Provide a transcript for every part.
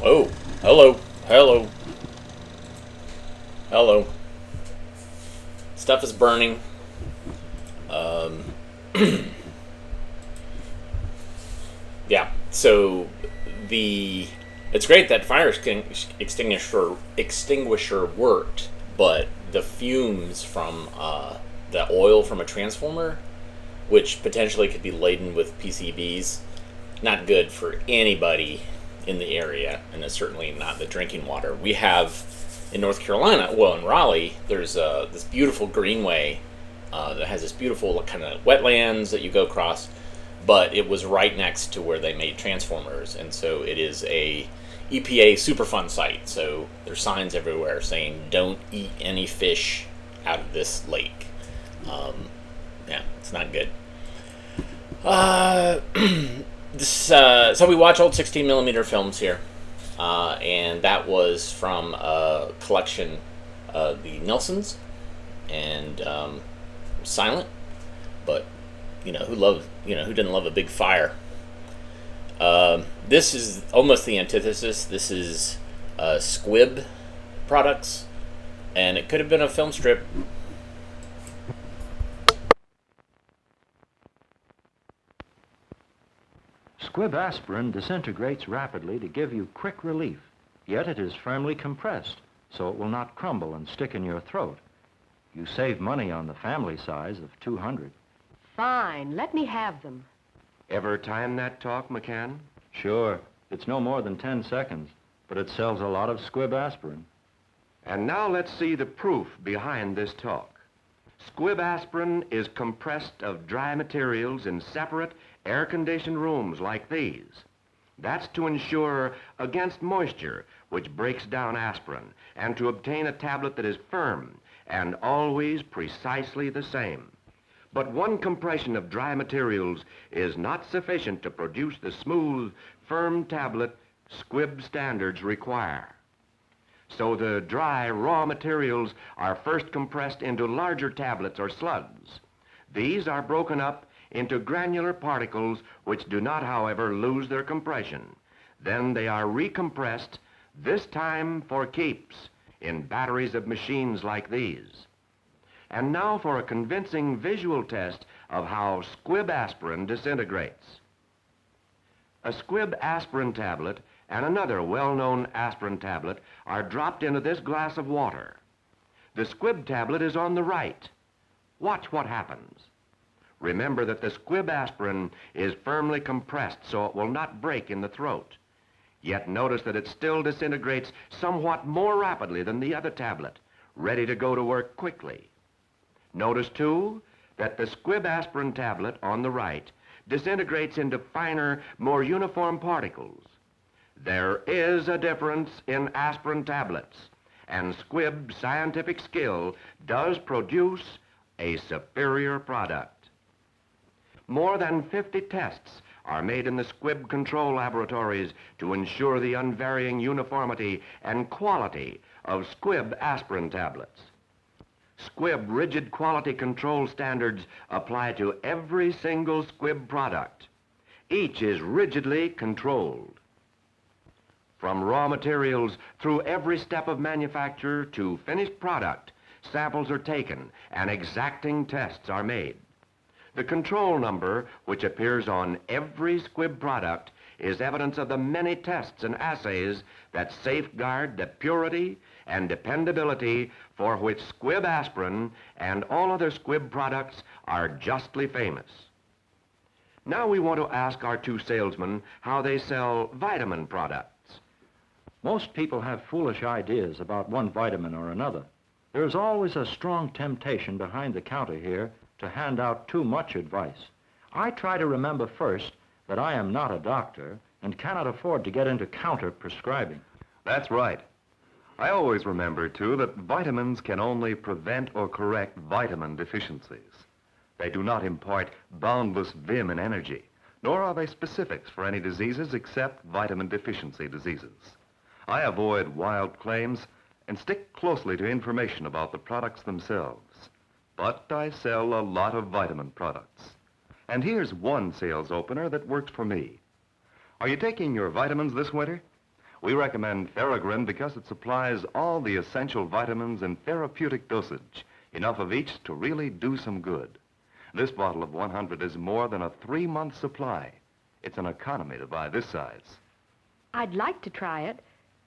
Oh, hello, hello, hello. Stuff is burning. Um, yeah. So the it's great that fire extinguisher worked, but the fumes from the oil from a transformer, which potentially could be laden with PCBs, not good for anybody in the area, and it's certainly not the drinking water. We have in North Carolina, well, in Raleigh, there's this beautiful greenway that has this beautiful kind of wetlands that you go across, but it was right next to where they made transformers, and so it is a EPA Superfund site. So there's signs everywhere saying "Don't eat any fish out of this lake." Um, yeah, it's not good. Uh, so we watch old 16 millimeter films here, and that was from a collection, the Nelsons, and silent, but who didn't love a big fire? This is almost the antithesis. This is Squibb products, and it could have been a film strip. Squibb aspirin disintegrates rapidly to give you quick relief, yet it is firmly compressed, so it will not crumble and stick in your throat. You save money on the family size of 200. Fine, let me have them. Ever time that talk, McCann? Sure, it's no more than 10 seconds, but it sells a lot of Squibb aspirin. And now let's see the proof behind this talk. Squibb aspirin is compressed of dry materials in separate air-conditioned rooms like these. That's to ensure against moisture, which breaks down aspirin, and to obtain a tablet that is firm and always precisely the same. But one compression of dry materials is not sufficient to produce the smooth, firm tablet Squibb standards require. So the dry, raw materials are first compressed into larger tablets or slugs. These are broken up into granular particles which do not, however, lose their compression. Then they are recompressed, this time for keeps, in batteries of machines like these. And now for a convincing visual test of how Squibb aspirin disintegrates. A Squibb aspirin tablet and another well-known aspirin tablet are dropped into this glass of water. The Squibb tablet is on the right. Watch what happens. Remember that the Squibb aspirin is firmly compressed so it will not break in the throat. Yet notice that it still disintegrates somewhat more rapidly than the other tablet, ready to go to work quickly. Notice, too, that the Squibb aspirin tablet on the right disintegrates into finer, more uniform particles. There is a difference in aspirin tablets, and Squibb's scientific skill does produce a superior product. More than 50 tests are made in the Squibb control laboratories to ensure the unvarying uniformity and quality of Squibb aspirin tablets. Squibb rigid quality control standards apply to every single Squibb product. Each is rigidly controlled. From raw materials through every step of manufacture to finished product, samples are taken and exacting tests are made. The control number, which appears on every Squibb product, is evidence of the many tests and assays that safeguard the purity and dependability for which Squibb aspirin and all other Squibb products are justly famous. Now we want to ask our two salesmen how they sell vitamin products. Most people have foolish ideas about one vitamin or another. There is always a strong temptation behind the counter here to hand out too much advice. I try to remember first that I am not a doctor and cannot afford to get into counter-prescribing. That's right. I always remember, too, that vitamins can only prevent or correct vitamin deficiencies. They do not impart boundless vim and energy, nor are they specifics for any diseases except vitamin deficiency diseases. I avoid wild claims and stick closely to information about the products themselves. But I sell a lot of vitamin products. And here's one sales opener that works for me. Are you taking your vitamins this winter? We recommend Theragrin because it supplies all the essential vitamins in therapeutic dosage, enough of each to really do some good. This bottle of 100 is more than a 3-month supply. It's an economy to buy this size. I'd like to try it,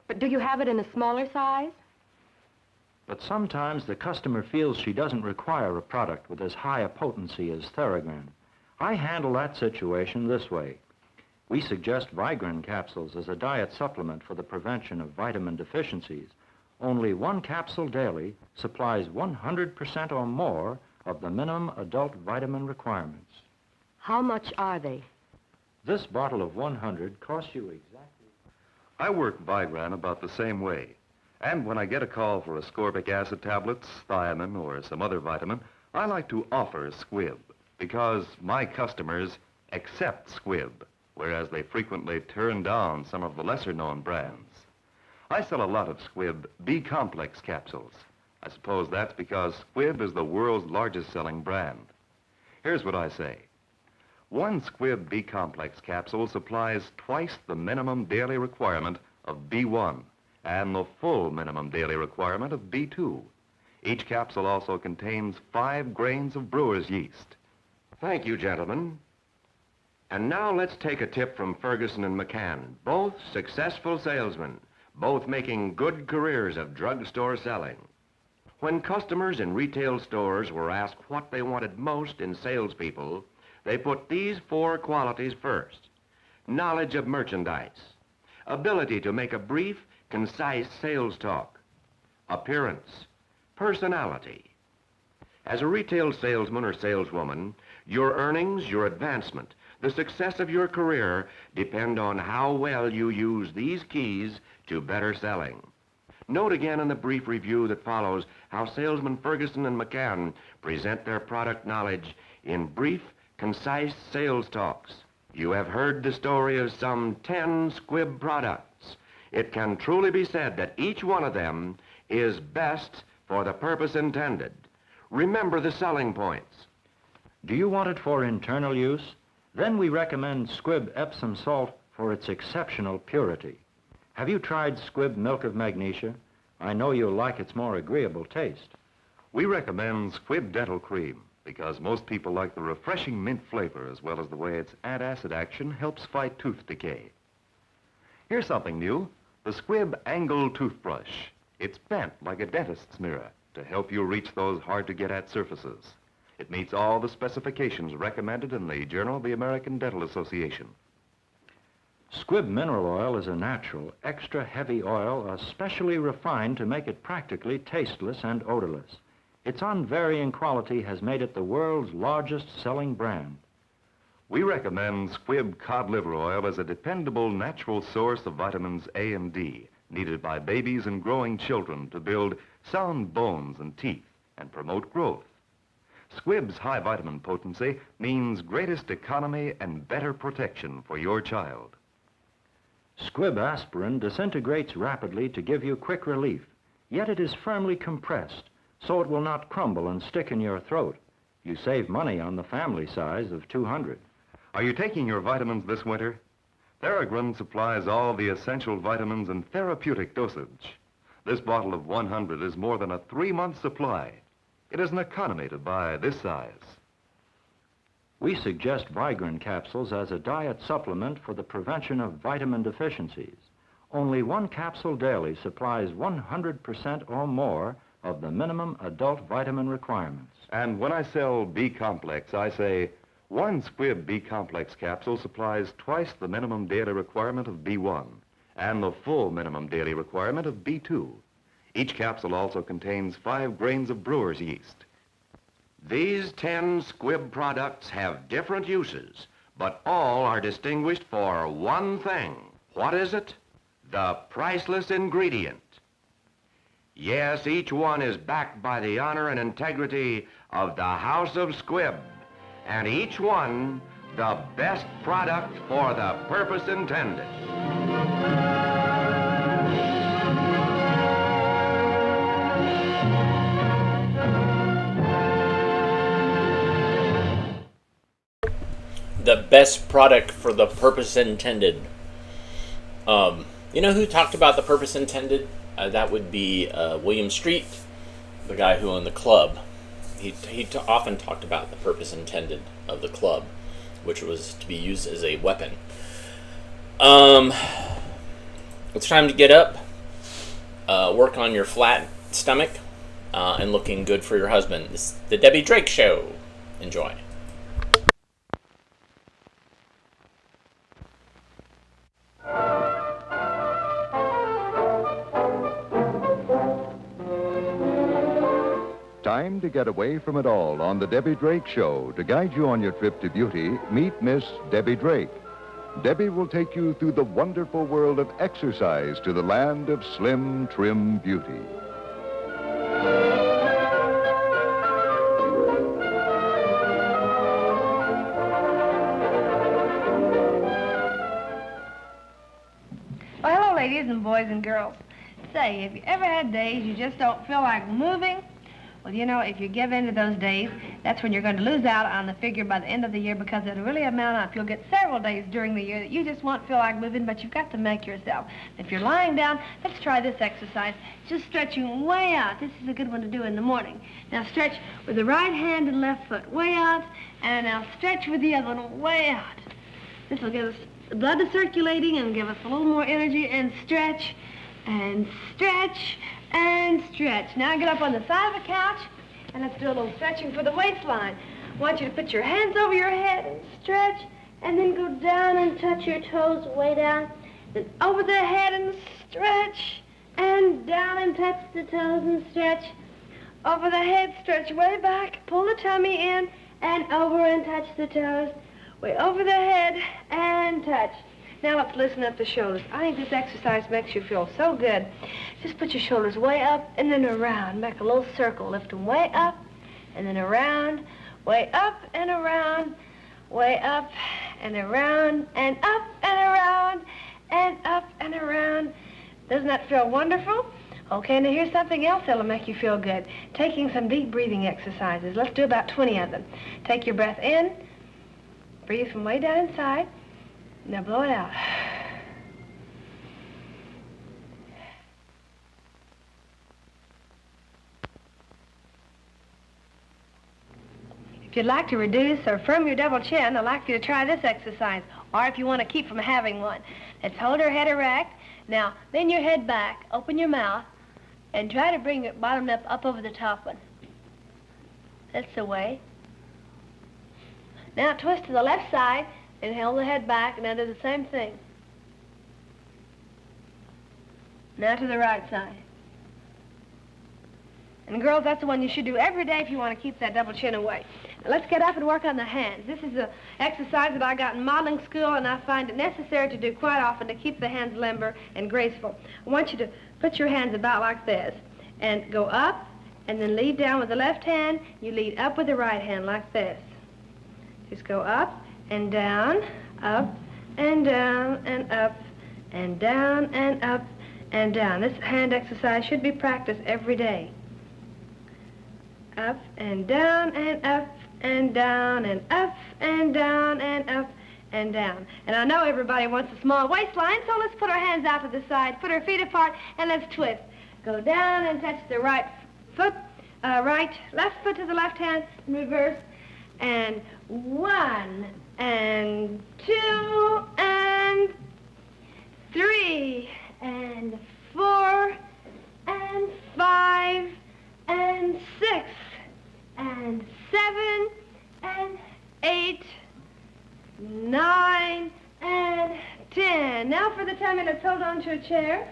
but do you have it in a smaller size? But sometimes the customer feels she doesn't require a product with as high a potency as Theragrin. I handle that situation this way. We suggest Vigrin capsules as a diet supplement for the prevention of vitamin deficiencies. Only 1 capsule daily supplies 100% or more of the minimum adult vitamin requirements. How much are they? This bottle of 100 costs you exactly... I work Vigran about the same way. And when I get a call for ascorbic acid tablets, thiamine, or some other vitamin, I like to offer Squibb because my customers accept Squibb, whereas they frequently turn down some of the lesser-known brands. I sell a lot of Squibb B-complex capsules. I suppose that's because Squibb is the world's largest-selling brand. Here's what I say. 1 Squibb B-complex capsule supplies twice the minimum daily requirement of B1 and the full minimum daily requirement of B2. Each capsule also contains 5 grains of brewer's yeast. Thank you, gentlemen. And now let's take a tip from Ferguson and McCann, both successful salesmen, both making good careers of drugstore selling. When customers in retail stores were asked what they wanted most in salespeople, they put these 4 qualities first. Knowledge of merchandise, ability to make a brief, concise sales talk, appearance, personality. As a retail salesman or saleswoman, your earnings, your advancement, the success of your career depend on how well you use these keys to better selling. Note again in the brief review that follows how salesmen Ferguson and McCann present their product knowledge in brief, concise sales talks. You have heard the story of some 10 Squibb products. It can truly be said that each one of them is best for the purpose intended. Remember the selling points. Do you want it for internal use? Then we recommend Squibb Epsom salt for its exceptional purity. Have you tried Squibb milk of magnesia? I know you'll like its more agreeable taste. We recommend Squibb dental cream because most people like the refreshing mint flavor as well as the way its antacid action helps fight tooth decay. Here's something new, the Squibb angle toothbrush. It's bent like a dentist's mirror to help you reach those hard-to-get-at surfaces. It meets all the specifications recommended in the Journal of the American Dental Association. Squibb mineral oil is a natural, extra heavy oil, especially refined to make it practically tasteless and odorless. Its unvarying quality has made it the world's largest selling brand. We recommend Squibb cod liver oil as a dependable natural source of vitamins A and D needed by babies and growing children to build sound bones and teeth and promote growth. Squibb's high vitamin potency means greatest economy and better protection for your child. Squibb aspirin disintegrates rapidly to give you quick relief, yet it is firmly compressed, so it will not crumble and stick in your throat. You save money on the family size of 200. Are you taking your vitamins this winter? Theragrin supplies all the essential vitamins in therapeutic dosage. This bottle of 100 is more than a 3-month supply. It is an economy to buy this size. We suggest Vigrin capsules as a diet supplement for the prevention of vitamin deficiencies. Only 1 capsule daily supplies 100% or more of the minimum adult vitamin requirements. And when I sell B-complex, I say 1 Squibb B-complex capsule supplies twice the minimum daily requirement of B1 and the full minimum daily requirement of B2. Each capsule also contains 5 grains of brewer's yeast. These 10 Squibb products have different uses, but all are distinguished for one thing. What is it? The priceless ingredient. Yes, each one is backed by the honor and integrity of the House of Squibb, and each one the best product for the purpose intended. The best product for the purpose intended. You know who talked about the purpose intended? That would be William Street, the guy who owned the club. He often talked about the purpose intended of the club, which was to be used as a weapon. It's time to get up, work on your flat stomach, and looking good for your husband. This is the Debbie Drake Show. Enjoy. Time to get away from it all on the Debbie Drake Show. To guide you on your trip to beauty, meet Miss Debbie Drake. Debbie will take you through the wonderful world of exercise to the land of slim, trim beauty. Well, hello, ladies and boys and girls. Say, have you ever had days you just don't feel like moving? Well, you know, if you give in to those days, that's when you're going to lose out on the figure by the end of the year, because it'll really amount up. You'll get several days during the year that you just won't feel like moving, but you've got to make yourself. If you're lying down, let's try this exercise. Just stretching way out. This is a good one to do in the morning. Now stretch with the right hand and left foot way out, and now stretch with the other one way out. This will give us the blood circulating and give us a little more energy, and stretch, and stretch, and stretch. Now get up on the side of the couch, and let's do a little stretching for the waistline. I want you to put your hands over your head and stretch, and then go down and touch your toes way down, then over the head and stretch, and down and touch the toes and stretch. Over the head, stretch way back, pull the tummy in, and over and touch the toes. Way over the head and touch. Now let's loosen up the shoulders. I think this exercise makes you feel so good. Just put your shoulders way up and then around. Make a little circle. Lift them way up and then around, way up and around, way up and around, and up and around, and up and around. Doesn't that feel wonderful? Okay, now here's something else that'll make you feel good. Taking some deep breathing exercises. Let's do about 20 of them. Take your breath in. Breathe from way down inside. Now blow it out. If you'd like to reduce or firm your double chin, I'd like you to try this exercise. Or if you want to keep from having one. Let's hold your head erect. Now, lean your head back, open your mouth, and try to bring your bottom lip up over the top one. That's the way. Now twist to the left side and hold the head back, and now do the same thing. Now to the right side. And girls, that's the one you should do every day if you want to keep that double chin away. Now let's get up and work on the hands. This is an exercise that I got in modeling school, and I find it necessary to do quite often to keep the hands limber and graceful. I want you to put your hands about like this and go up and then lead down with the left hand. You lead up with the right hand like this. Just go up and down, up and down, and up and down, and up and down. This hand exercise should be practiced every day. Up and down, and up and down, and up and down, and up and down. And I know everybody wants a small waistline, so let's put our hands out to the side, put our feet apart, and let's twist. Go down and touch the right foot, left foot to the left hand, in reverse. And 1, and 2, and 3, and 4, and 5, and 6, and 7, and 8, 9, and 10. Now for the tummy, let's hold on to a chair.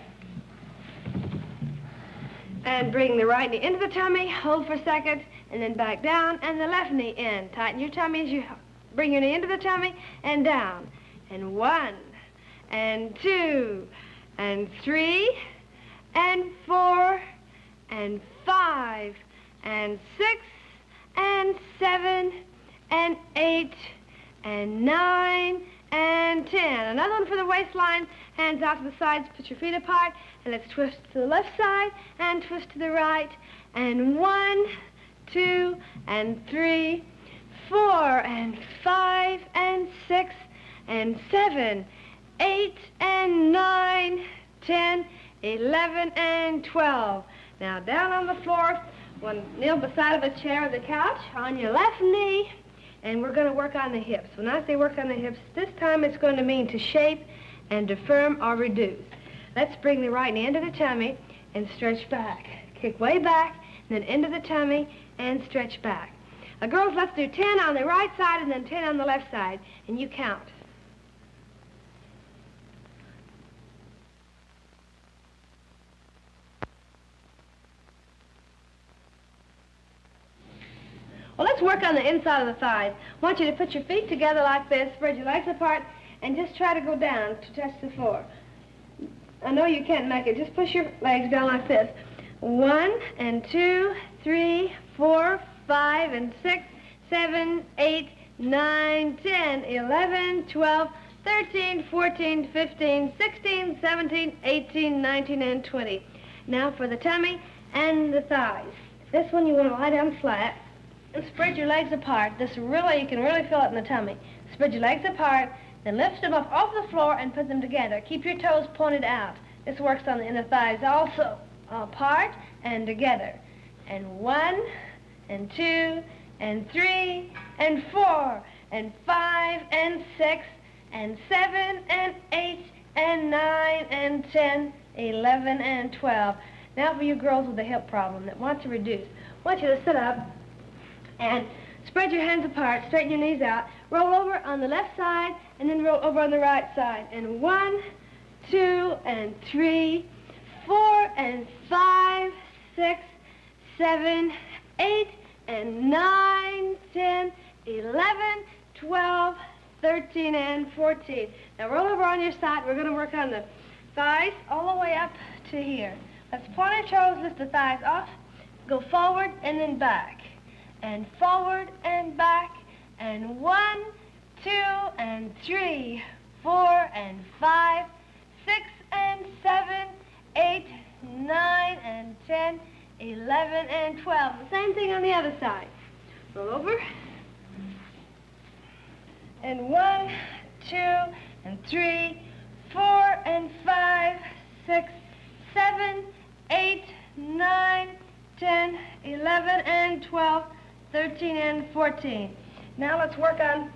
And bring the right knee into the tummy, hold for a second, and then back down, and the left knee in. Tighten your tummy as you bring your knee into the tummy, and down. And 1, and 2, and 3, and 4, and 5, and 6, and 7, and 8, and 9, and 10. Another one for the waistline. Hands out to the sides, put your feet apart, and let's twist to the left side, and twist to the right. And 1, 2, and 3, 4, and 5, and 6, and 7, 8, and 9, 10, 11, and 12. Now down on the floor, kneel beside of a chair or the couch on your left knee, and we're going to work on the hips. When I say work on the hips, this time it's going to mean to shape and to firm or reduce. Let's bring the right knee into the tummy and stretch back. Kick way back, and then into the tummy and stretch back. Now, girls, let's do 10 on the right side and then 10 on the left side, and you count. Well, let's work on the inside of the thighs. I want you to put your feet together like this, spread your legs apart, and just try to go down to touch the floor. I know you can't make it. Just push your legs down like this. 1 and 2, 3, 4, 5 and 6, 7, 8, 9, 10, 11, 12, 13, 14, 15, 16, 17, 18, 19, and 20. Now for the tummy and the thighs. This one you want to lie down flat and spread your legs apart. You can really feel it in the tummy. Spread your legs apart, then lift them up off the floor and put them together. Keep your toes pointed out. This works on the inner thighs also. Apart and together. And 1 and 2 and 3 and 4 and 5 and 6 and 7 and 8 and 9 and 10, 11 and 12. Now for you girls with a hip problem that want to reduce. I want you to sit up and spread your hands apart, straighten your knees out, roll over on the left side, and then roll over on the right side. And 1, 2, and 3, 4, and 5, 6, 7, 8, and 9, 10, 11, 12, 13, and 14. Now roll over on your side. We're going to work on the thighs all the way up to here. Let's point our toes, lift the thighs off, go forward and then back. And forward and back, and 1, 2, and 3, 4, and 5, 6, and 7, 8, 9, and 10, 11, and 12. The same thing on the other side. Roll over. And 1, 2, and 3, 4, and 5, 6, 7, 8, 9, 10, 11, and 12, 13 and 14. Now let's work on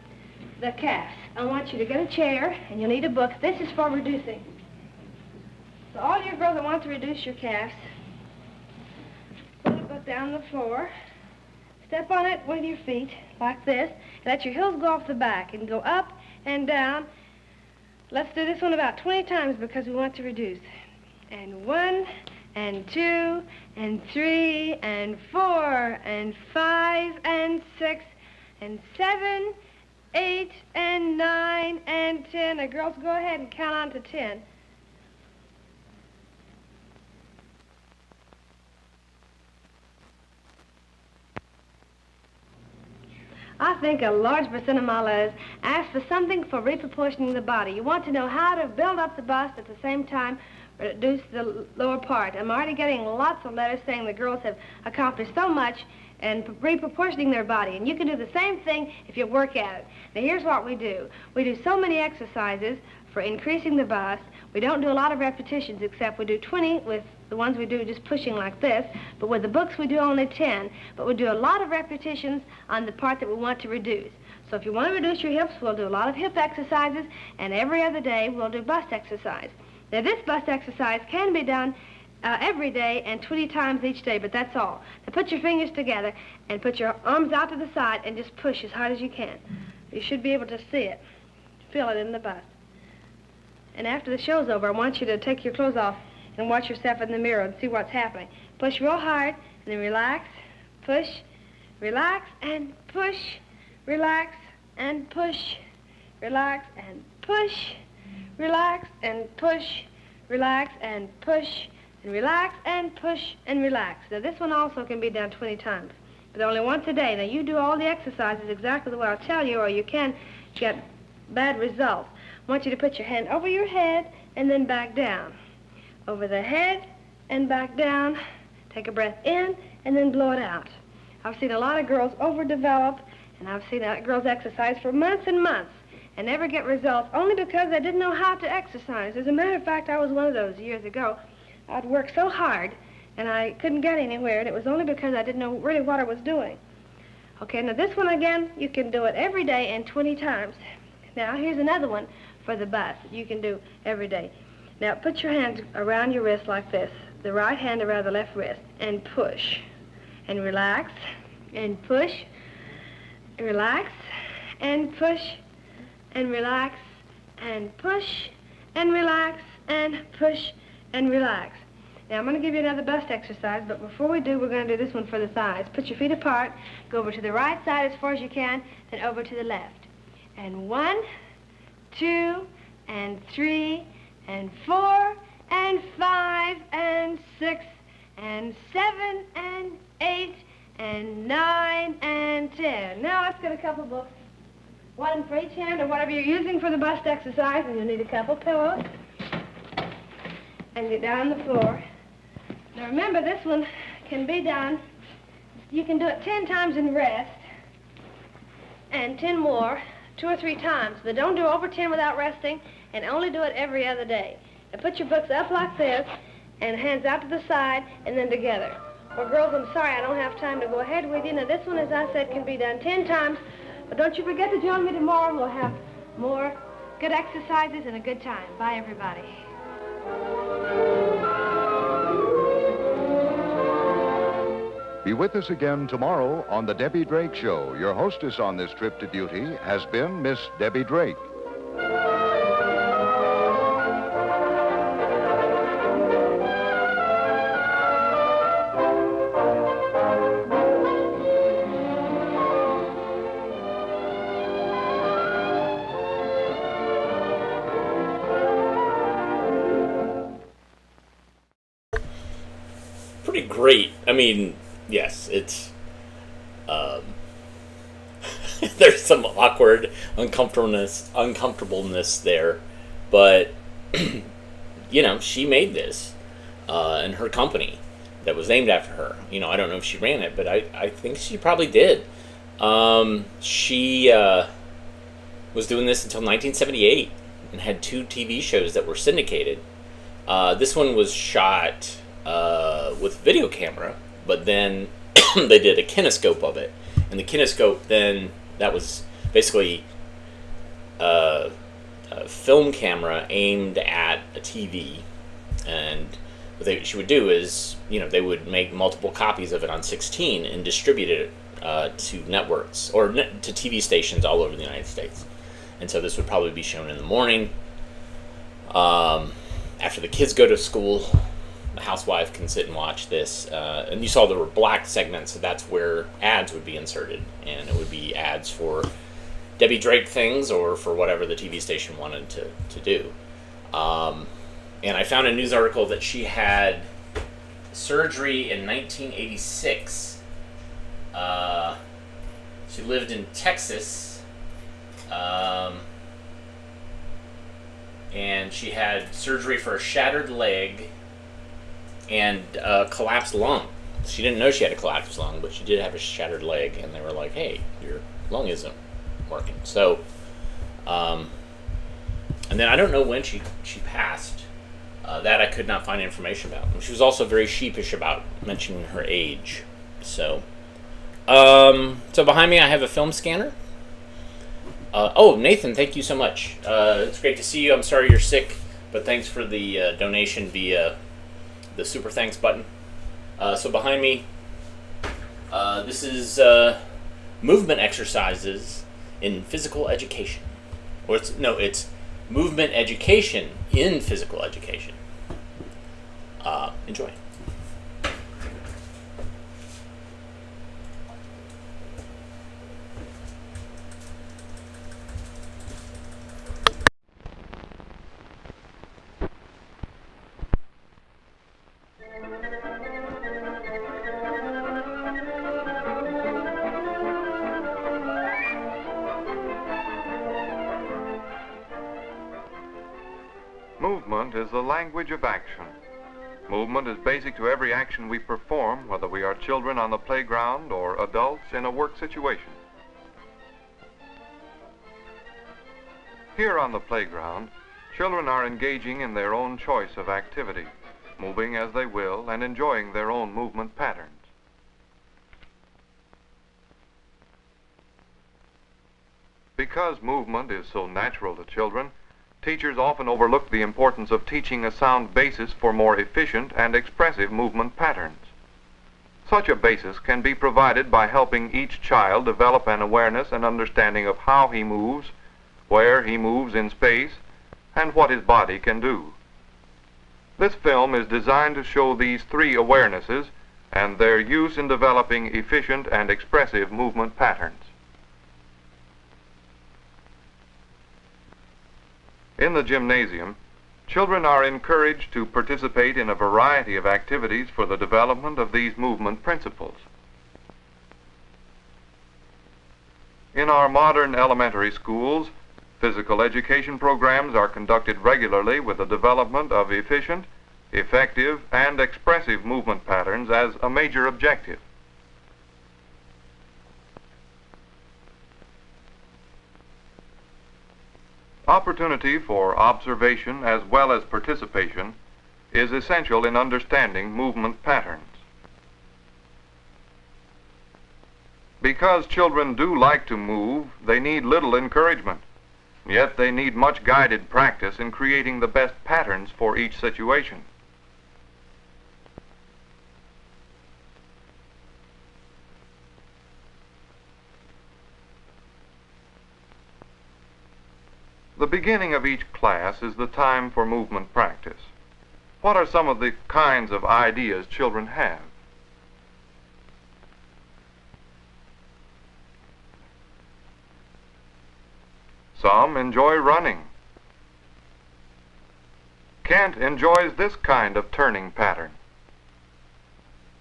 the calves. I want you to get a chair, and you'll need a book. This is for reducing. So all you girls that want to reduce your calves, put the book down on the floor, step on it with your feet like this, let your heels go off the back and go up and down. Let's do this one about 20 times because we want to reduce. And 1, and 2, and 3, and 4, and 5, and 6, and 7, 8, and 9, and 10. Now, girls, go ahead and count on to 10. I think a large percent of my letters ask for something for reproportioning the body. You want to know how to build up the bust at the same time reduce the lower part. I'm already getting lots of letters saying the girls have accomplished so much and reproportioning their body. And you can do the same thing if you work at it. Now, here's what we do. We do so many exercises for increasing the bust. We don't do a lot of repetitions, except we do 20 with the ones we do just pushing like this. But with the books, we do only 10. But we do a lot of repetitions on the part that we want to reduce. So if you want to reduce your hips, we'll do a lot of hip exercises, and every other day we'll do bust exercise. Now, this bust exercise can be done every day and 20 times each day, but that's all. Now, put your fingers together and put your arms out to the side and just push as hard as you can. You should be able to see it, feel it in the bust. And after the show's over, I want you to take your clothes off and watch yourself in the mirror and see what's happening. Push real hard, and then relax, push, relax, and push, relax, and push, relax, and push, relax, and push, relax, and push, and relax, and push, and relax. Now, this one also can be done 20 times, but only once a day. Now, you do all the exercises exactly the way I'll tell you, or you can get bad results. I want you to put your hand over your head and then back down. Over the head and back down. Take a breath in and then blow it out. I've seen a lot of girls overdevelop, and I've seen girls exercise for months and months, and never get results only because I didn't know how to exercise. As a matter of fact, I was one of those years ago. I'd work so hard, and I couldn't get anywhere, and it was only because I didn't know really what I was doing. Okay, now this one again, you can do it every day and 20 times. Now, here's another one for the bus that you can do every day. Now, put your hands around your wrist like this, the right hand around the left wrist, and push, and relax, and push, relax, and push, and relax, and push, and relax, and push, and relax. Now, I'm going to give you another bust exercise, but before we do, we're going to do this one for the thighs. Put your feet apart, go over to the right side as far as you can, then over to the left. And 1, 2, and 3, and 4, and 5, and 6, and 7, and 8, and 9, and 10. Now let's get a couple books. One for each hand or whatever you're using for the bust exercise, and you'll need a couple pillows. And get down on the floor. Now remember, this one can be done, you can do it 10 times in rest, and 10 more, 2 or 3 times. But don't do over 10 without resting, and only do it every other day. Now put your books up like this, and hands out to the side, and then together. Well, girls, I'm sorry I don't have time to go ahead with you. Now this one, as I said, can be done 10 times, but don't you forget to join me tomorrow. We'll have more good exercises and a good time. Bye, everybody. Be with us again tomorrow on The Debbie Drake Show. Your hostess on this trip to beauty has been Miss Debbie Drake. Pretty great. I mean, yes, it's there's some awkward uncomfortableness there, but you know, she made this in her company that was named after her. You know, I don't know if she ran it, but I think she probably did. She was doing this until 1978 and had 2 TV shows that were syndicated. This one was shot with video camera, but then they did a kinescope of it, and the kinescope then, that was basically a film camera aimed at a TV, and what she would do is, you know, they would make multiple copies of it on 16 and distribute it to networks or to TV stations all over the United States. And so this would probably be shown in the morning after the kids go to school. The housewife can sit and watch this, and you saw there were black segments, so that's where ads would be inserted, and it would be ads for Debbie Drake things or for whatever the TV station wanted to do. And I found a news article that she had surgery in 1986. She lived in Texas, and she had surgery for a shattered leg and a collapsed lung. She didn't know she had a collapsed lung, but she did have a shattered leg, and they were like, hey, your lung isn't working. So, and then I don't know when she passed. That I could not find information about. She was also very sheepish about mentioning her age. So, so behind me I have a film scanner. Oh, Nathan, thank you so much. It's great to see you. I'm sorry you're sick, but thanks for the donation via the super thanks button. So behind me, this is movement exercises in physical education. Or it's movement education in physical education. Enjoy. Movement is the language of action. Movement is basic to every action we perform, whether we are children on the playground or adults in a work situation. Here on the playground, children are engaging in their own choice of activity, moving as they will and enjoying their own movement patterns. Because movement is so natural to children, teachers often overlook the importance of teaching a sound basis for more efficient and expressive movement patterns. Such a basis can be provided by helping each child develop an awareness and understanding of how he moves, where he moves in space, and what his body can do. This film is designed to show these three awarenesses and their use in developing efficient and expressive movement patterns. In the gymnasium, children are encouraged to participate in a variety of activities for the development of these movement principles. In our modern elementary schools, physical education programs are conducted regularly with the development of efficient, effective, and expressive movement patterns as a major objective. Opportunity for observation as well as participation is essential in understanding movement patterns. Because children do like to move, they need little encouragement, yet they need much guided practice in creating the best patterns for each situation. The beginning of each class is the time for movement practice. What are some of the kinds of ideas children have? Some enjoy running. Kent enjoys this kind of turning pattern.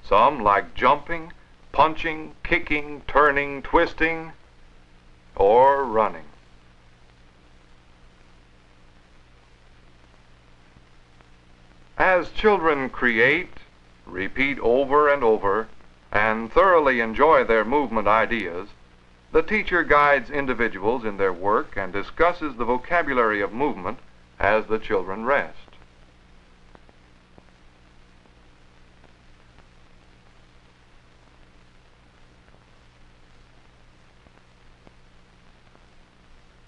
Some like jumping, punching, kicking, turning, twisting, or running. As children create, repeat over and over, and thoroughly enjoy their movement ideas, the teacher guides individuals in their work and discusses the vocabulary of movement as the children rest.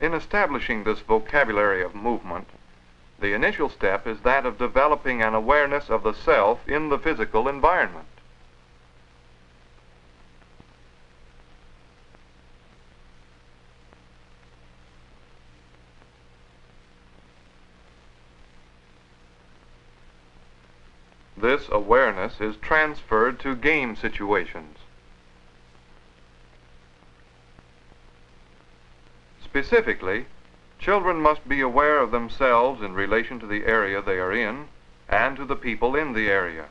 In establishing this vocabulary of movement, the initial step is that of developing an awareness of the self in the physical environment. This awareness is transferred to game situations. Specifically, children must be aware of themselves in relation to the area they are in and to the people in the area.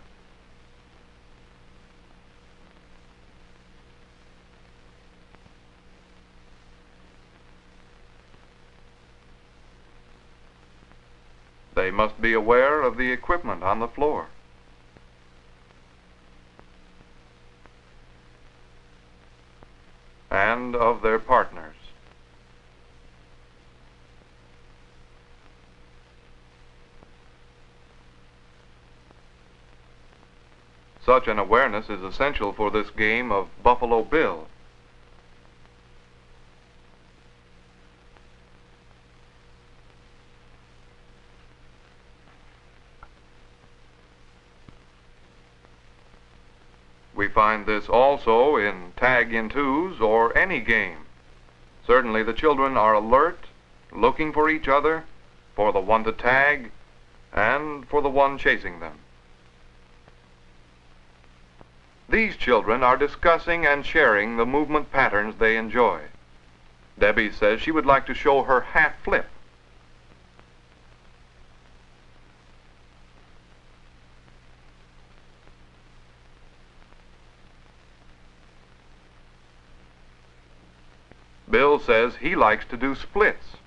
They must be aware of the equipment on the floor. And of their partners. Such an awareness is essential for this game of Buffalo Bill. We find this also in tag in twos or any game. Certainly the children are alert, looking for each other, for the one to tag, and for the one chasing them. These children are discussing and sharing the movement patterns they enjoy. Debbie says she would like to show her half flip. Bill says he likes to do splits.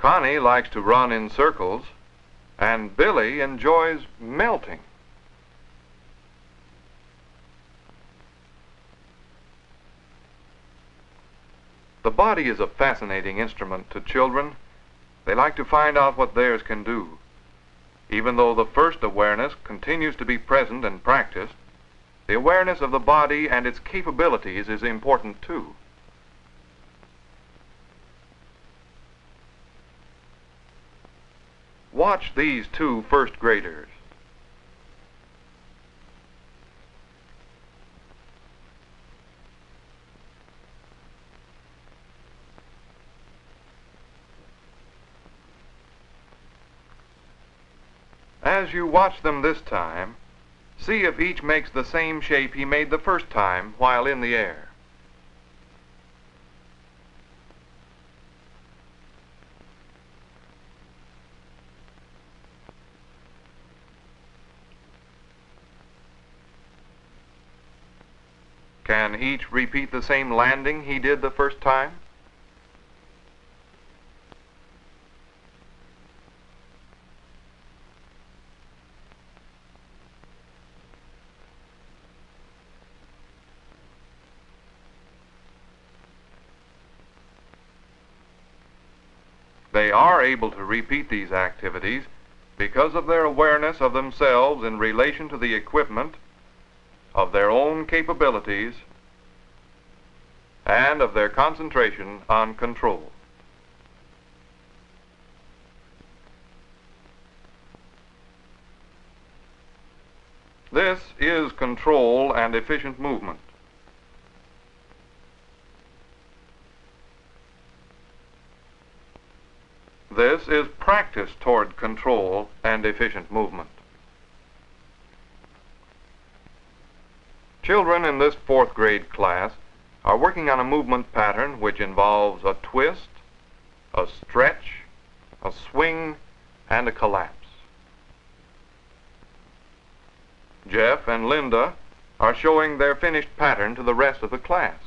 Connie likes to run in circles, and Billy enjoys melting. The body is a fascinating instrument to children. They like to find out what theirs can do. Even though the first awareness continues to be present and practiced, the awareness of the body and its capabilities is important too. Watch these two first graders. As you watch them this time, see if each makes the same shape he made the first time while in the air. Can each repeat the same landing he did the first time? They are able to repeat these activities because of their awareness of themselves in relation to the equipment, of their own capabilities, and of their concentration on control. This is control and efficient movement. This is practice toward control and efficient movement. Children in this 4th grade class are working on a movement pattern which involves a twist, a stretch, a swing, and a collapse. Jeff and Linda are showing their finished pattern to the rest of the class.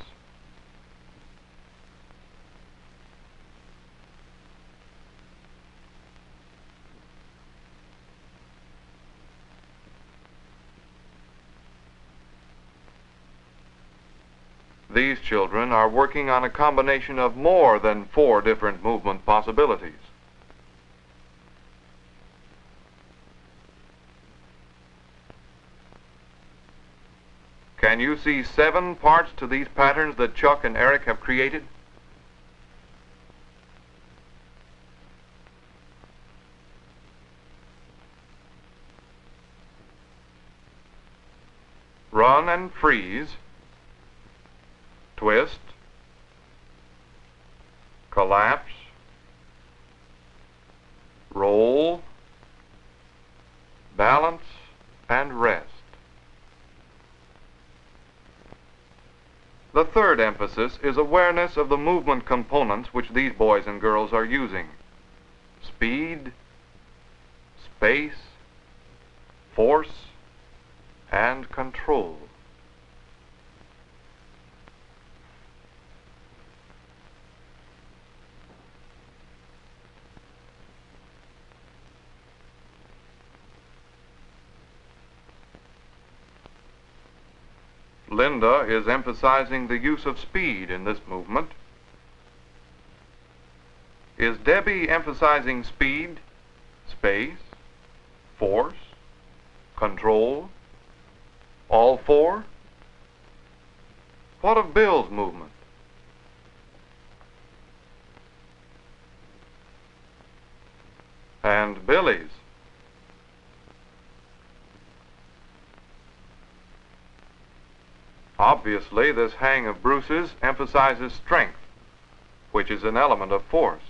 These children are working on a combination of more than 4 different movement possibilities. Can you see 7 parts to these patterns that Chuck and Eric have created? Run and freeze, twist, collapse, roll, balance, and rest. The third emphasis is awareness of the movement components which these boys and girls are using. Speed, space, force, and control. Linda is emphasizing the use of speed in this movement. Is Debbie emphasizing speed, space, force, control, all 4? What of Bill's movement? And Billy's? Obviously, this hang of Bruce's emphasizes strength, which is an element of force.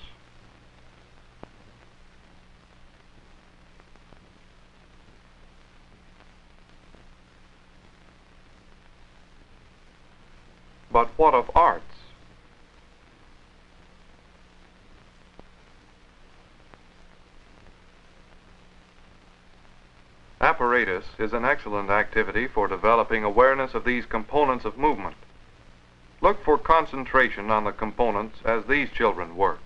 But what of arts? Apparatus is an excellent activity for developing awareness of these components of movement. Look for concentration on the components as these children work.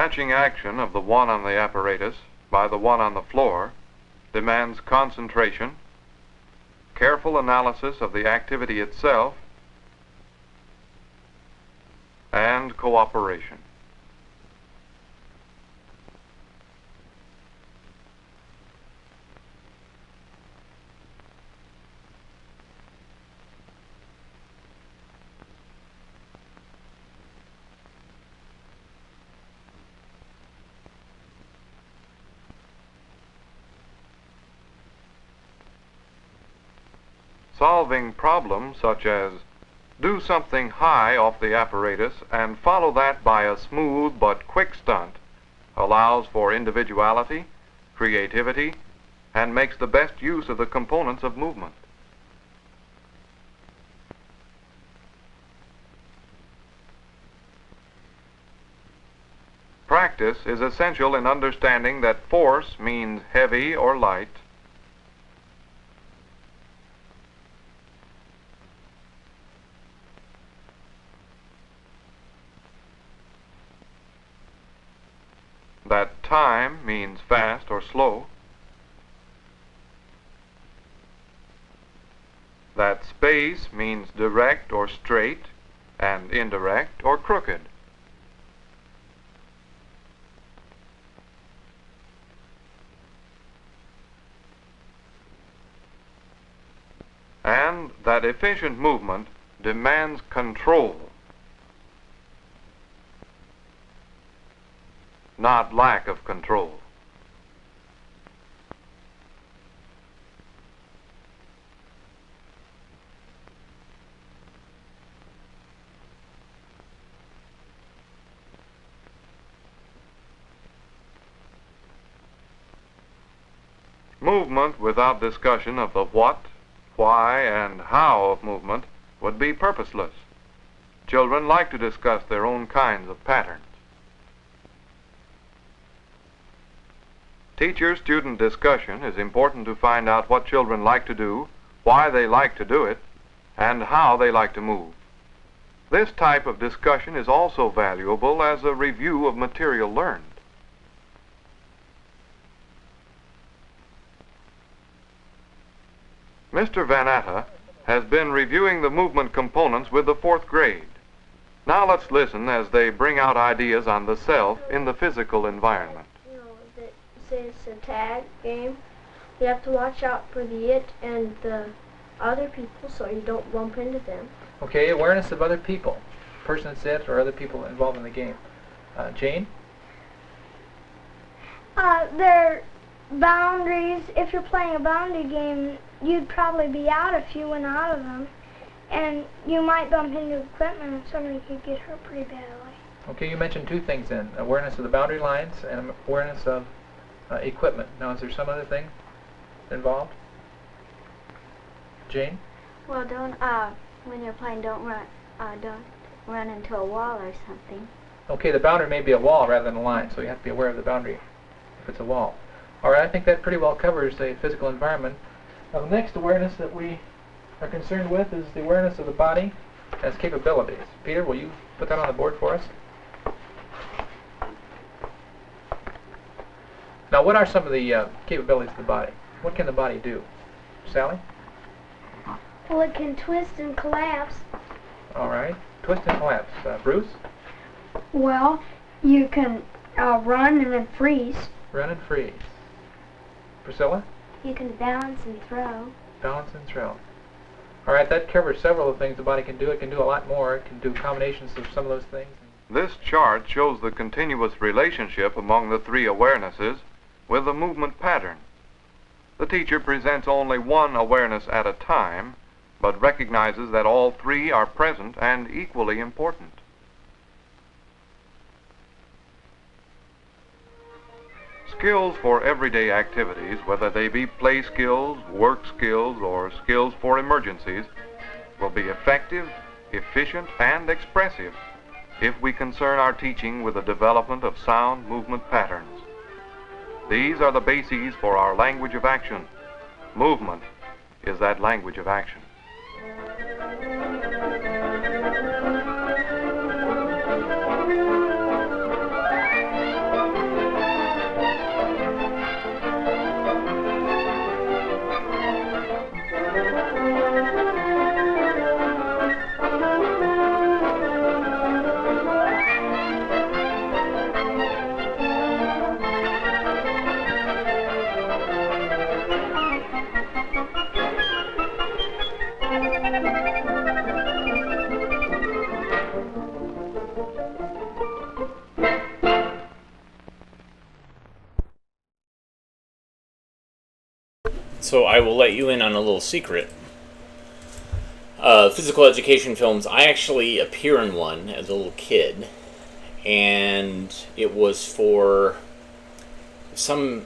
matching action of the one on the apparatus by the one on the floor demands concentration, careful analysis of the activity itself, and cooperation. Solving problems such as do something high off the apparatus and follow that by a smooth but quick stunt allows for individuality, creativity, and makes the best use of the components of movement. Practice is essential in understanding that force means heavy or light, that time means fast or slow, that space means direct or straight and indirect or crooked, and that efficient movement demands control, not lack of control. Movement without discussion of the what, why, and how of movement would be purposeless. Children like to discuss their own kinds of patterns. Teacher-student discussion is important to find out what children like to do, why they like to do it, and how they like to move. This type of discussion is also valuable as a review of material learned. Mr. Van Atta has been reviewing the movement components with the 4th grade. Now let's listen as they bring out ideas on the self in the physical environment. Say it's a tag game, you have to watch out for the it and the other people so you don't bump into them. Okay, awareness of other people, person that's it or other people involved in the game. Jane? There are boundaries. If you're playing a boundary game, you'd probably be out if you went out of them, and you might bump into equipment and somebody could get hurt pretty badly. Okay, you mentioned 2 things then, awareness of the boundary lines and awareness of equipment. Now, is there some other thing involved? Jane? Well, when you're playing, don't run into a wall or something. Okay, the boundary may be a wall rather than a line, so you have to be aware of the boundary if it's a wall. All right, I think that pretty well covers the physical environment. Now, the next awareness that we are concerned with is the awareness of the body and its capabilities. Peter, will you put that on the board for us? Now, what are some of the capabilities of the body? What can the body do? Sally? Well, it can twist and collapse. All right. Twist and collapse. Bruce? Well, you can run and then freeze. Run and freeze. Priscilla? You can balance and throw. Balance and throw. All right, that covers several of the things the body can do. It can do a lot more. It can do combinations of some of those things. This chart shows the continuous relationship among the 3 awarenesses with the movement pattern. The teacher presents only one awareness at a time, but recognizes that all 3 are present and equally important. Skills for everyday activities, whether they be play skills, work skills, or skills for emergencies, will be effective, efficient, and expressive if we concern our teaching with the development of sound movement patterns. These are the bases for our language of action. Movement is that language of action. So I will let you in on a little secret. Physical education films, I actually appear in one as a little kid, and it was for some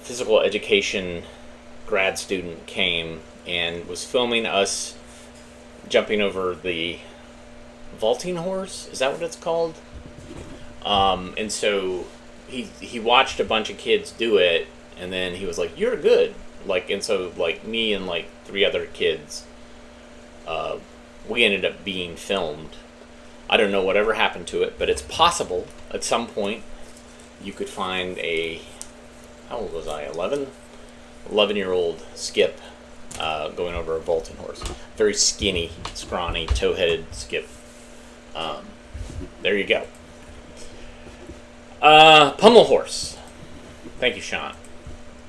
physical education grad student came and was filming us jumping over the vaulting horse. Is that what it's called? And so he watched a bunch of kids do it, and then he was like, "You're good." And so me and 3 other kids, we ended up being filmed. I don't know whatever happened to it, but it's possible at some point you could find how old was I? 11-year-old Skip going over a vaulting horse. Very skinny, scrawny, tow-headed Skip. There you go. Pummel horse. Thank you, Sean.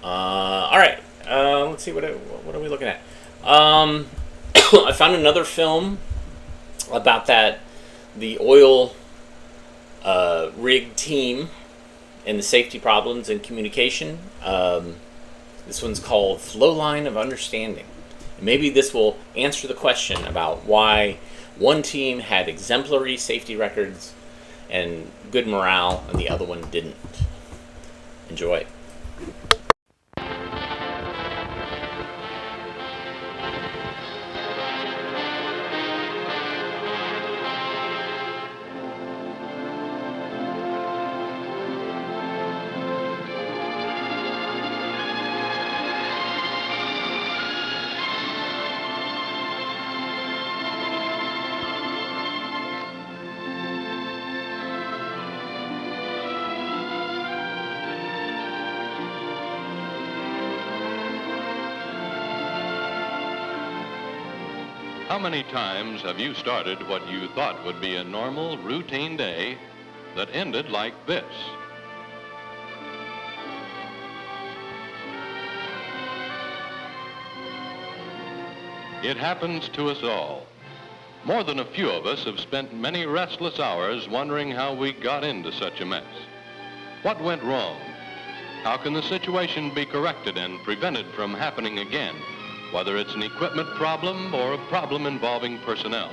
All right. Let's see, what are we looking at? I found another film about the oil rig team and the safety problems in communication. This one's called Flowline of Understanding. Maybe this will answer the question about why one team had exemplary safety records and good morale and the other one didn't. Enjoy. How many times have you started what you thought would be a normal, routine day that ended like this? It happens to us all. More than a few of us have spent many restless hours wondering how we got into such a mess. What went wrong? How can the situation be corrected and prevented from happening again, whether it's an equipment problem or a problem involving personnel?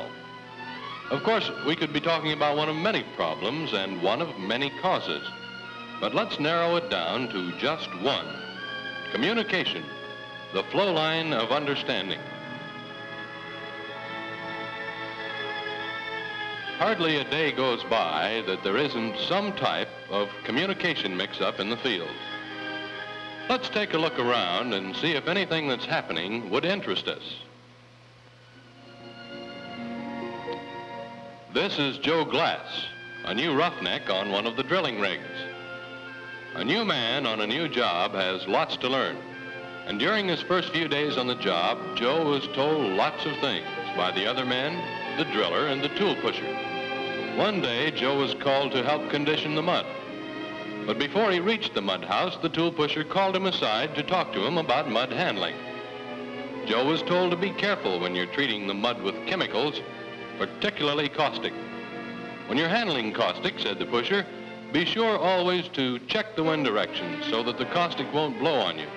Of course, we could be talking about one of many problems and one of many causes, but let's narrow it down to just one: communication, the flow line of understanding. Hardly a day goes by that there isn't some type of communication mix-up in the field. Let's take a look around and see if anything that's happening would interest us. This is Joe Glass, a new roughneck on one of the drilling rigs. A new man on a new job has lots to learn, and during his first few days on the job, Joe was told lots of things by the other men, the driller, and the tool pusher. One day, Joe was called to help condition the mud. But before he reached the mud house, the tool pusher called him aside to talk to him about mud handling. Joe was told to be careful when you're treating the mud with chemicals, particularly caustic. When you're handling caustic, said the pusher, be sure always to check the wind direction so that the caustic won't blow on you.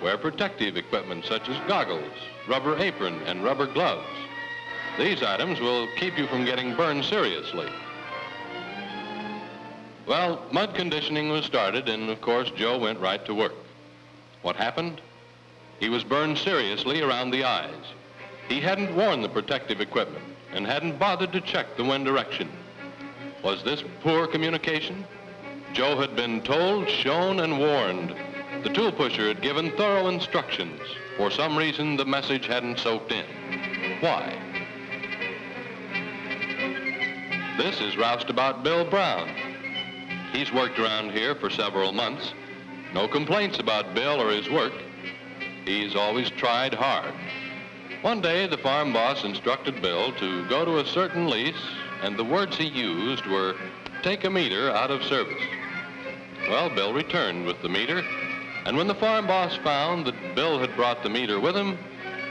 Wear protective equipment such as goggles, rubber apron, and rubber gloves. These items will keep you from getting burned seriously. Well, mud conditioning was started, and of course, Joe went right to work. What happened? He was burned seriously around the eyes. He hadn't worn the protective equipment and hadn't bothered to check the wind direction. Was this poor communication? Joe had been told, shown, and warned. The tool pusher had given thorough instructions. For some reason, the message hadn't soaked in. Why? This is Roustabout Bill Brown. He's worked around here for several months. No complaints about Bill or his work. He's always tried hard. One day, the farm boss instructed Bill to go to a certain lease, and the words he used were, take a meter out of service. Well, Bill returned with the meter, and when the farm boss found that Bill had brought the meter with him,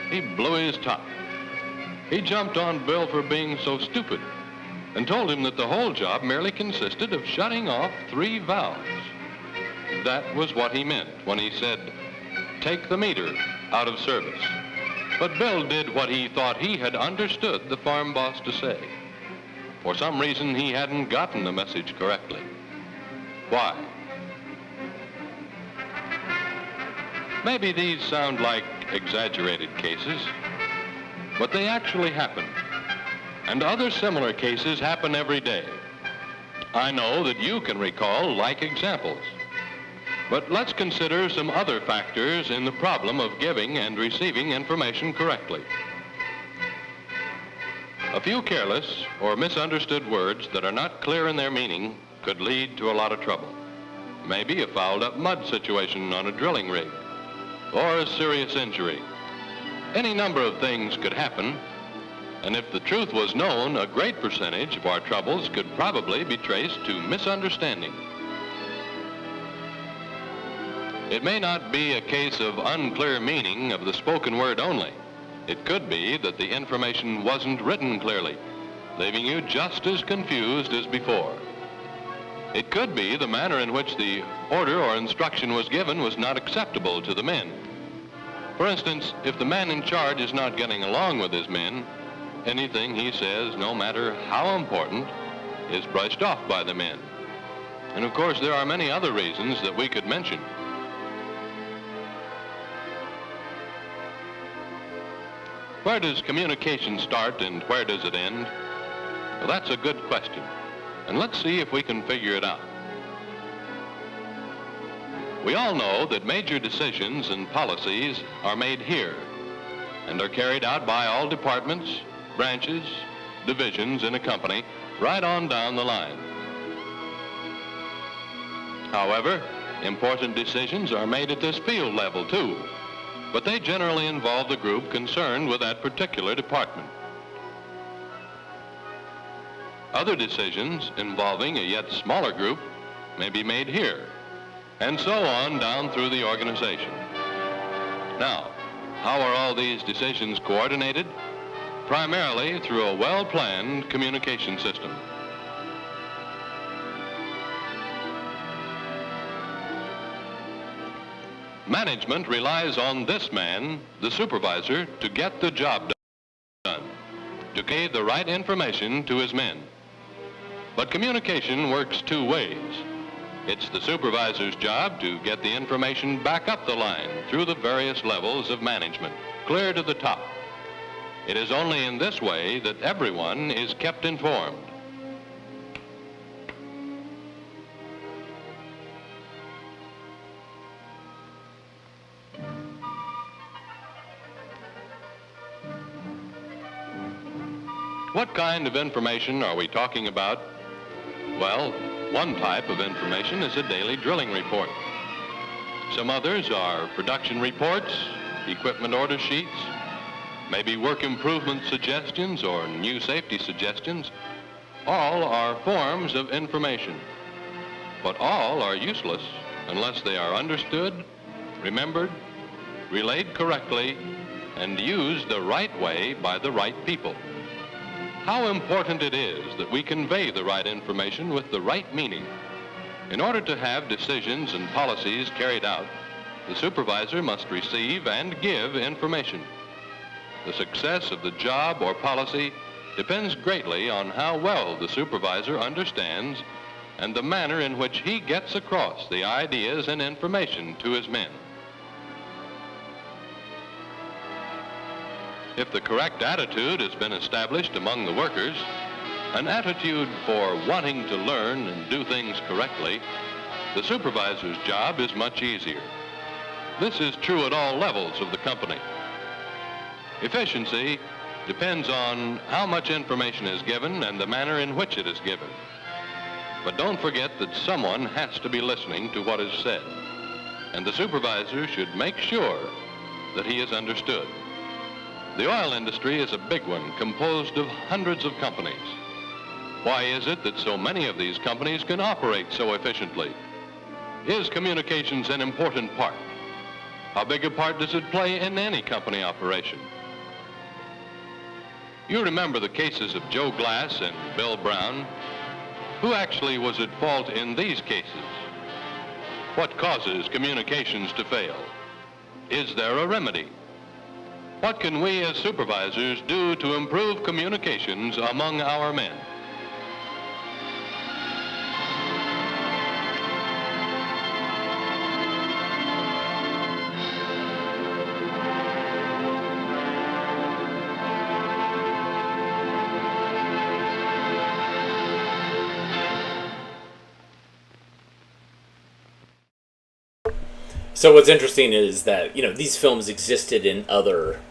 he blew his top. He jumped on Bill for being so stupid, and told him that the whole job merely consisted of shutting off 3 valves. that was what he meant when he said, "Take the meter out of service." But Bill did what he thought he had understood the farm boss to say. For some reason, he hadn't gotten the message correctly. Why? Maybe these sound like exaggerated cases, but they actually happen. And other similar cases happen every day. I know that you can recall like examples. But let's consider some other factors in the problem of giving and receiving information correctly. A few careless or misunderstood words that are not clear in their meaning could lead to a lot of trouble. Maybe a fouled-up mud situation on a drilling rig, or a serious injury. Any number of things could happen, and if the truth was known, a great percentage of our troubles could probably be traced to misunderstanding. It may not be a case of unclear meaning of the spoken word only. It could be that the information wasn't written clearly, leaving you just as confused as before. It could be the manner in which the order or instruction was given was not acceptable to the men. For instance, if the man in charge is not getting along with his men, anything he says, no matter how important, is brushed off by the men. And of course, there are many other reasons that we could mention. Where does communication start and where does it end? Well, that's a good question, and let's see if we can figure it out. We all know that major decisions and policies are made here and are carried out by all departments, branches, divisions in a company, right on down the line. However, important decisions are made at this field level too, but they generally involve the group concerned with that particular department. Other decisions involving a yet smaller group may be made here, and so on down through the organization. Now, how are all these decisions coordinated? Primarily through a well-planned communication system. Management relies on this man, the supervisor, to get the job done, to convey the right information to his men. But communication works two ways. It's the supervisor's job to get the information back up the line through the various levels of management, clear to the top. It is only in this way that everyone is kept informed. What kind of information are we talking about? Well, one type of information is a daily drilling report. Some others are production reports, equipment order sheets, maybe work improvement suggestions or new safety suggestions. All are forms of information, but all are useless unless they are understood, remembered, relayed correctly, and used the right way by the right people. How important it is that we convey the right information with the right meaning. In order to have decisions and policies carried out, the supervisor must receive and give information. The success of the job or policy depends greatly on how well the supervisor understands and the manner in which he gets across the ideas and information to his men. If the correct attitude has been established among the workers, an attitude for wanting to learn and do things correctly, the supervisor's job is much easier. This is true at all levels of the company. Efficiency depends on how much information is given and the manner in which it is given. But don't forget that someone has to be listening to what is said, and the supervisor should make sure that he is understood. The oil industry is a big one, composed of hundreds of companies. Why is it that so many of these companies can operate so efficiently? Is communications an important part? How big a part does it play in any company operation? You remember the cases of Joe Glass and Bill Brown. Who actually was at fault in these cases? What causes communications to fail? Is there a remedy? What can we as supervisors do to improve communications among our men? So what's interesting is that, these films existed in other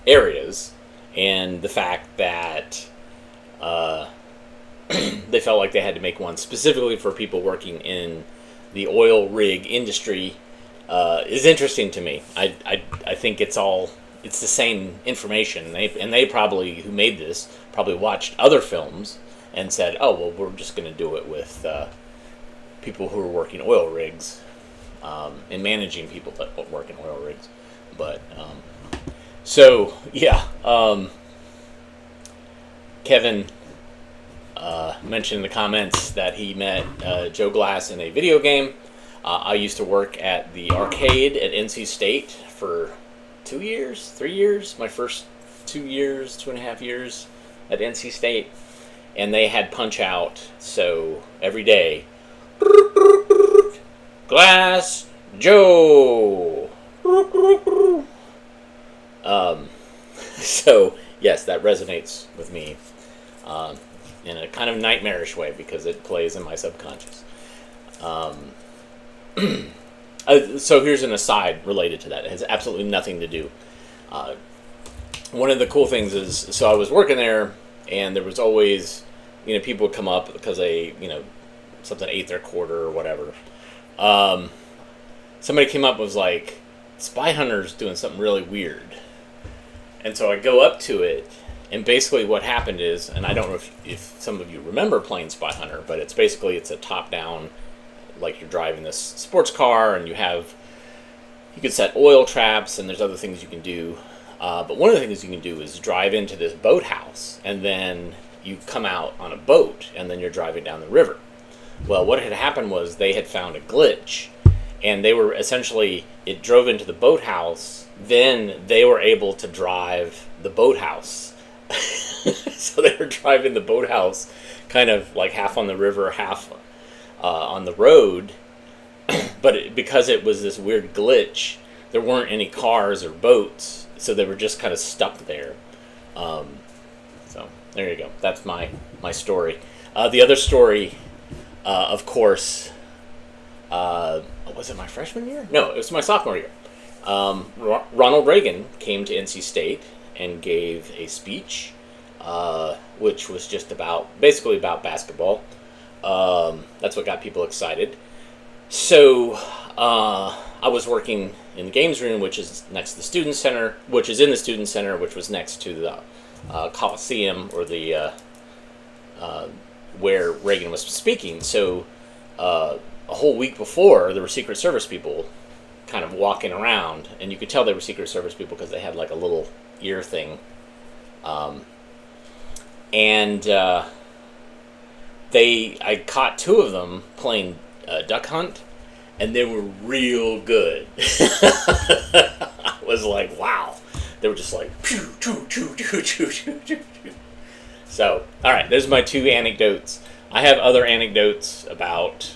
areas, and the fact that they felt like they had to make one specifically for people working in the oil rig industry is interesting to me. I think it's the same information. They probably, who made this, probably watched other films and said, oh, well, we're just going to do it with people who are working oil rigs. And managing people that work in oil rigs. But, Kevin mentioned in the comments that he met Joe Glass in a video game. I used to work at the arcade at NC State for 3 years, my first 2.5 years at NC State. And they had Punch-Out, so every day, Glass Joe. So yes, that resonates with me in a kind of nightmarish way because it plays in my subconscious. So here's an aside related to that. It has absolutely nothing to do. One of the cool things is, so I was working there, and there was always, people would come up because they, something ate their quarter or whatever. Somebody came up and was like, Spy Hunter's doing something really weird. And so I go up to it, and basically what happened is, and I don't know if some of you remember playing Spy Hunter, but it's a top-down, like you're driving this sports car, and you can set oil traps, and there's other things you can do. But one of the things you can do is drive into this boathouse, and then you come out on a boat, and then you're driving down the river. Well, what had happened was they had found a glitch, and they were essentially, it drove into the boathouse, then they were able to drive the boathouse. So they were driving the boathouse kind of like half on the river, half on the road. But because it was this weird glitch, there weren't any cars or boats, so they were just kind of stuck there. So there you go. That's my story. The other story, of course, was it my freshman year? No, it was my sophomore year. Ronald Reagan came to NC State and gave a speech, which was just basically about basketball. That's what got people excited. So I was working in the games room, which is next to the student center, which is in the student center, which was next to the Coliseum, or the where Reagan was speaking. So a whole week before, there were Secret Service people kind of walking around, and you could tell they were Secret Service people because they had like a little ear thing. I caught two of them playing Duck Hunt, and they were real good. I was like, wow. They were just like, pew, choo, choo, choo, choo, choo, choo. So, all right, those are my two anecdotes. I have other anecdotes about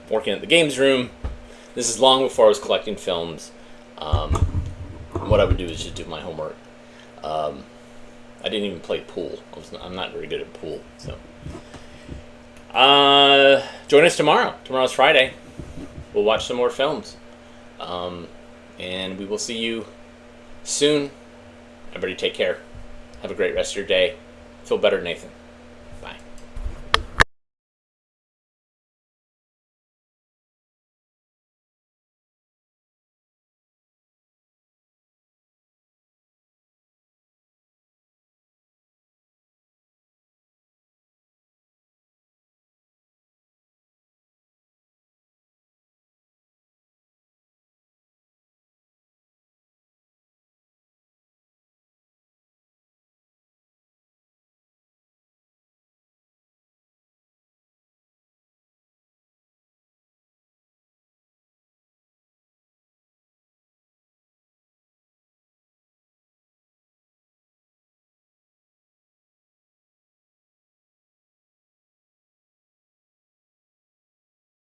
working at the games room. This is long before I was collecting films. What I would do is just do my homework. I didn't even play pool. I'm not very good at pool. So, join us tomorrow. Tomorrow's Friday. We'll watch some more films. And we will see you soon. Everybody take care. Have a great rest of your day. Feel better, Nathan.